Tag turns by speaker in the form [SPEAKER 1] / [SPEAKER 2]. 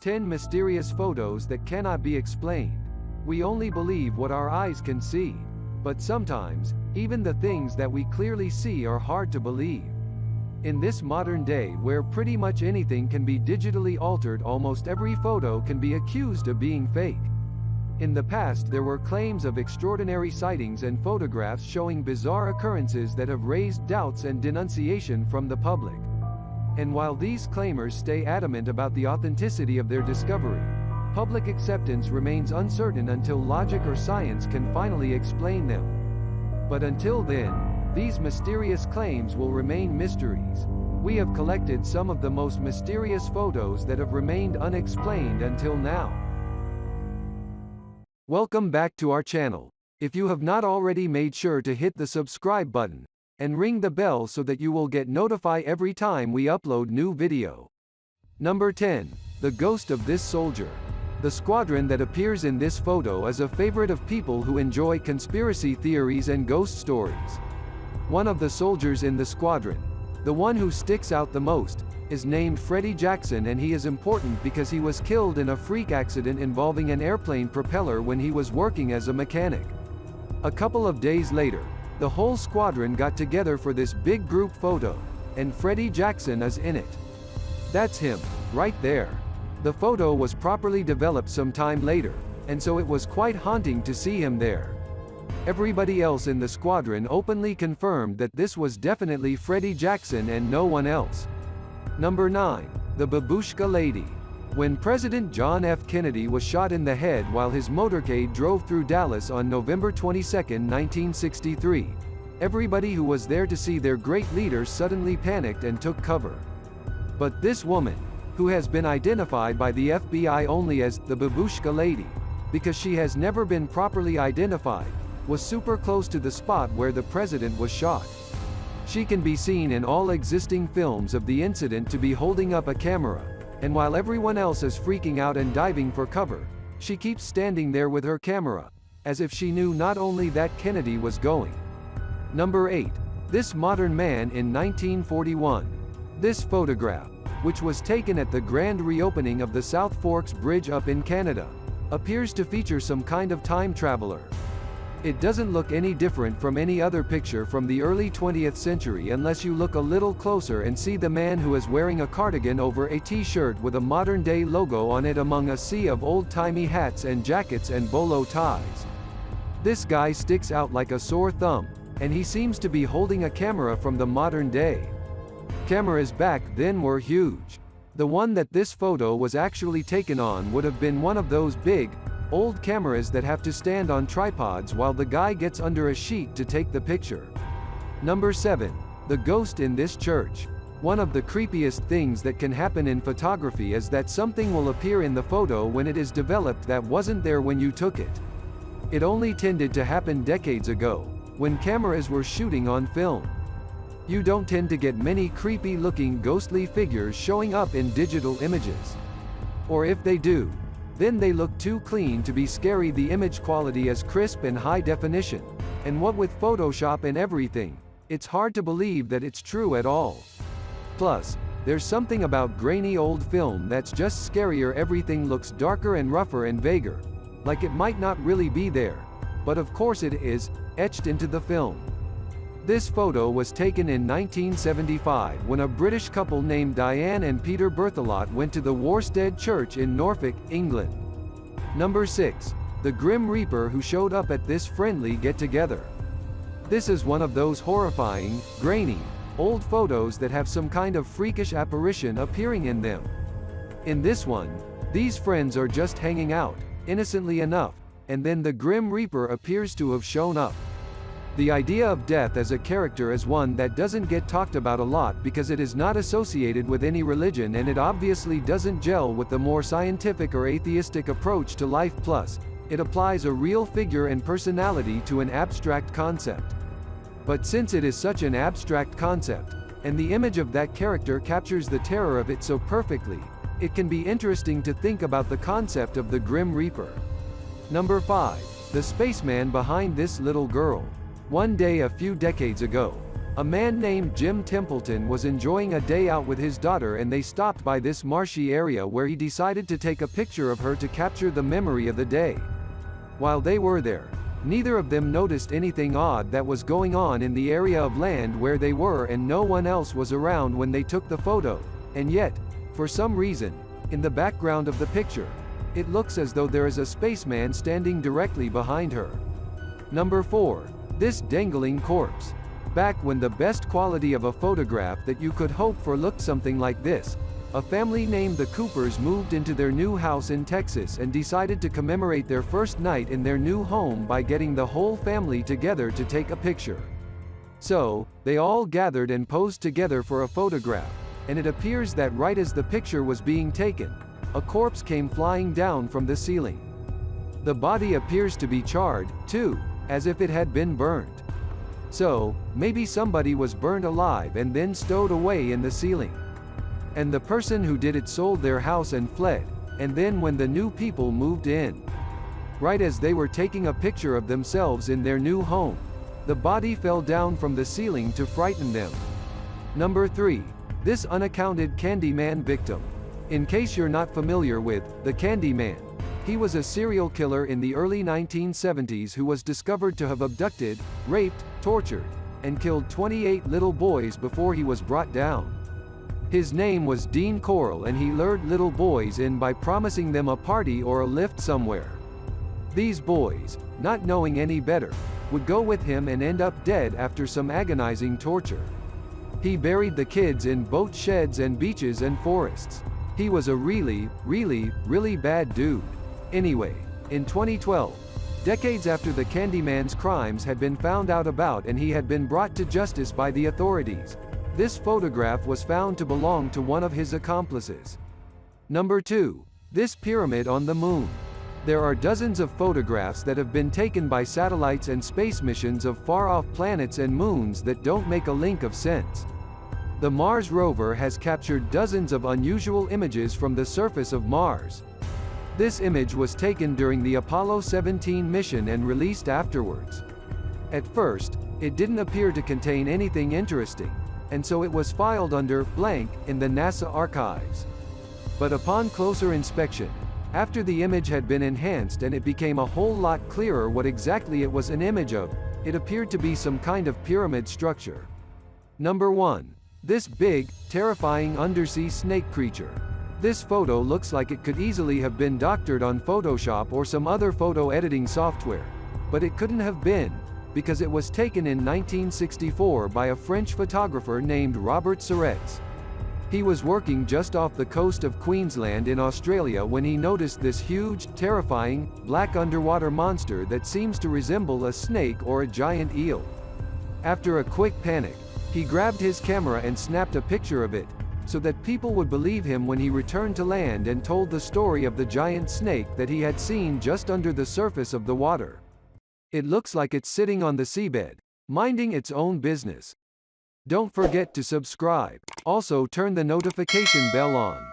[SPEAKER 1] 10 mysterious photos that cannot be explained. We only believe what our eyes can see. But sometimes, even the things that we clearly see are hard to believe. In this modern day where pretty much anything can be digitally altered, almost every photo can be accused of being fake. In the past there were claims of extraordinary sightings and photographs showing bizarre occurrences that have raised doubts and denunciation from the public. And while these claimers stay adamant about the authenticity of their discovery, public acceptance remains uncertain until logic or science can finally explain them. But until then, these mysterious claims will remain mysteries. We have collected some of the most mysterious photos that have remained unexplained until now. Welcome back to our channel. If you have not already, made sure to hit the subscribe button and ring the bell so that you will get notified every time we upload new video. Number 10. The ghost of this soldier. The squadron that appears in this photo is a favorite of people who enjoy conspiracy theories and ghost stories. One of the soldiers in the squadron, the one who sticks out the most, is named Freddie Jackson, and he is important because he was killed in a freak accident involving an airplane propeller when he was working as a mechanic. A couple of days later, the whole squadron got together for this big group photo, and Freddie Jackson is in it. That's him, right there. The photo was properly developed some time later, and so it was quite haunting to see him there. Everybody else in the squadron openly confirmed that this was definitely Freddie Jackson and no one else. Number 9. The Babushka Lady. When President John F. Kennedy was shot in the head while his motorcade drove through Dallas on November 22, 1963, everybody who was there to see their great leader suddenly panicked and took cover. But this woman, who has been identified by the FBI only as the Babushka Lady, because she has never been properly identified, was super close to the spot where the president was shot. She can be seen in all existing films of the incident to be holding up a camera, and while everyone else is freaking out and diving for cover, she keeps standing there with her camera, as if she knew not only that Kennedy was going. Number 8. This modern man in 1941. This photograph, which was taken at the grand reopening of the South Forks Bridge up in Canada, appears to feature some kind of time traveler. It doesn't look any different from any other picture from the early 20th century unless you look a little closer and see the man who is wearing a cardigan over a t-shirt with a modern-day logo on it among a sea of old-timey hats and jackets and bolo ties. This guy sticks out like a sore thumb, and he seems to be holding a camera from the modern day. Cameras back then were huge. The one that this photo was actually taken on would have been one of those big, old cameras that have to stand on tripods while the guy gets under a sheet to take the picture. Number 7. The ghost in this church. One of the creepiest things that can happen in photography is that something will appear in the photo when it is developed that wasn't there when you took it. It only tended to happen decades ago, when cameras were shooting on film. You don't tend to get many creepy-looking ghostly figures showing up in digital images. Or if they do, then they look too clean to be scary. The image quality is crisp and high definition, and what with Photoshop and everything, it's hard to believe that it's true at all. Plus, there's something about grainy old film that's just scarier. Everything looks darker and rougher and vaguer, like it might not really be there, but of course it is, etched into the film. This photo was taken in 1975 when a British couple named Diane and Peter Berthelot went to the Worstead Church in Norfolk, England. Number 6. The Grim Reaper who showed up at this friendly get-together. This is one of those horrifying, grainy, old photos that have some kind of freakish apparition appearing in them. In this one, these friends are just hanging out, innocently enough, and then the Grim Reaper appears to have shown up. The idea of death as a character is one that doesn't get talked about a lot because it is not associated with any religion, and it obviously doesn't gel with the more scientific or atheistic approach to life. Plus, it applies a real figure and personality to an abstract concept. But since it is such an abstract concept, and the image of that character captures the terror of it so perfectly, it can be interesting to think about the concept of the Grim Reaper. Number 5. The spaceman behind this little girl. One day a few decades ago, A man named Jim Templeton was enjoying a day out with his daughter and they stopped by this marshy area where he decided to take a picture of her to capture the memory of the day. While they were there, neither of them noticed anything odd that was going on in the area of land where they were, and no one else was around when they took the photo. And yet, for some reason, in the background of the picture, it looks as though there is a spaceman standing directly behind her. Number 4. This dangling corpse. Back when the best quality of a photograph that you could hope for looked something like this, a family named the Coopers moved into their new house in Texas and decided to commemorate their first night in their new home by getting the whole family together to take a picture. So, they all gathered and posed together for a photograph, and it appears that right as the picture was being taken, a corpse came flying down from the ceiling. The body appears to be charred, too, as if it had been burned. So, maybe somebody was burned alive and then stowed away in the ceiling. And the person who did it sold their house and fled, and then when the new people moved in, right as they were taking a picture of themselves in their new home, the body fell down from the ceiling to frighten them. Number 3. This unaccounted Candyman victim. In case you're not familiar with the Candyman, he was a serial killer in the early 1970s who was discovered to have abducted, raped, tortured, and killed 28 little boys before he was brought down. His name was Dean Corll, and he lured little boys in by promising them a party or a lift somewhere. These boys, not knowing any better, would go with him and end up dead after some agonizing torture. He buried the kids in boat sheds and beaches and forests. He was a really bad dude. Anyway, in 2012, decades after the Candyman's crimes had been found out about and he had been brought to justice by the authorities, this photograph was found to belong to one of his accomplices. Number 2. This pyramid on the moon. There are dozens of photographs that have been taken by satellites and space missions of far-off planets and moons that don't make a lick of sense. The Mars rover has captured dozens of unusual images from the surface of Mars. This image was taken during the Apollo 17 mission and released afterwards. At first, it didn't appear to contain anything interesting, and so it was filed under blank in the NASA archives. But upon closer inspection, after the image had been enhanced and it became a whole lot clearer what exactly it was an image of, it appeared to be some kind of pyramid structure. Number 1. This big, terrifying undersea snake creature. This photo looks like it could easily have been doctored on Photoshop or some other photo editing software, but it couldn't have been, because it was taken in 1964 by a French photographer named Robert Serets. He was working just off the coast of Queensland in Australia when he noticed this huge, terrifying, black underwater monster that seems to resemble a snake or a giant eel. After a quick panic, he grabbed his camera and snapped a picture of it, so that people would believe him when he returned to land and told the story of the giant snake that he had seen just under the surface of the water. It looks like it's sitting on the seabed, minding its own business. Don't forget to subscribe. Also turn the notification bell on.